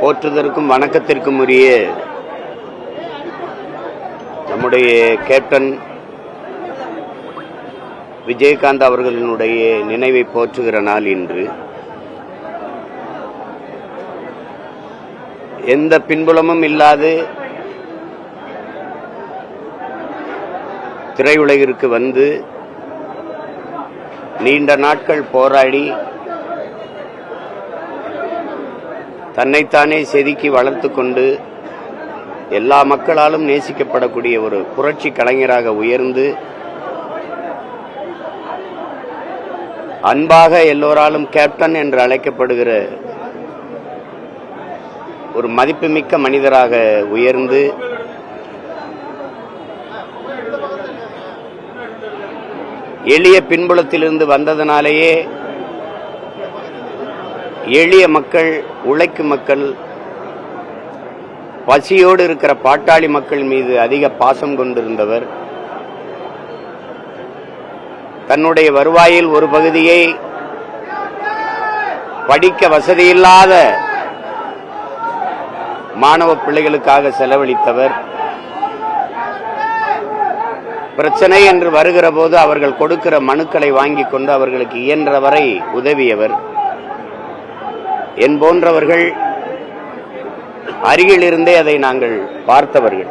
போற்றுதற்கும் வணக்கத்திற்கும் உரிய நம்முடைய கேப்டன் விஜயகாந்த் அவர்களினுடைய நினைவை போற்றுகிற நாள் இன்று. எந்த பின்புலமும் இல்லாது திரையுலகிற்கு வந்து நீண்ட நாட்கள் போராடி தன்னைத்தானே செதுக்கி வளர்த்து கொண்டு எல்லா மக்களாலும் நேசிக்கப்படக்கூடிய ஒரு புரட்சி கலைஞராக உயர்ந்து அன்பாக எல்லோராலும் கேப்டன் என்று அழைக்கப்படுகிற ஒரு மதிப்புமிக்க மனிதராக உயர்ந்து எளிய பின்புலத்திலிருந்து வந்ததனாலேயே எளிய மக்கள், உழைக்கும் மக்கள், பசியோடு இருக்கிற பாட்டாளி மக்கள் மீது அதிக பாசம் கொண்டிருந்தவர். தன்னுடைய வருவாயில் ஒரு பகுதியை படிக்க வசதியில்லாத மாணவ பிள்ளைகளுக்காக செலவழித்தவர். பிரச்சனை என்று வருகிற போது அவர்கள் கொடுக்கிற மனுக்களை வாங்கி கொண்டு அவர்களுக்கு இயன்றவரை உதவியவர். என் போன்றவர்கள் அருகில் இருந்தே அதை நாங்கள் பார்த்தவர்கள்.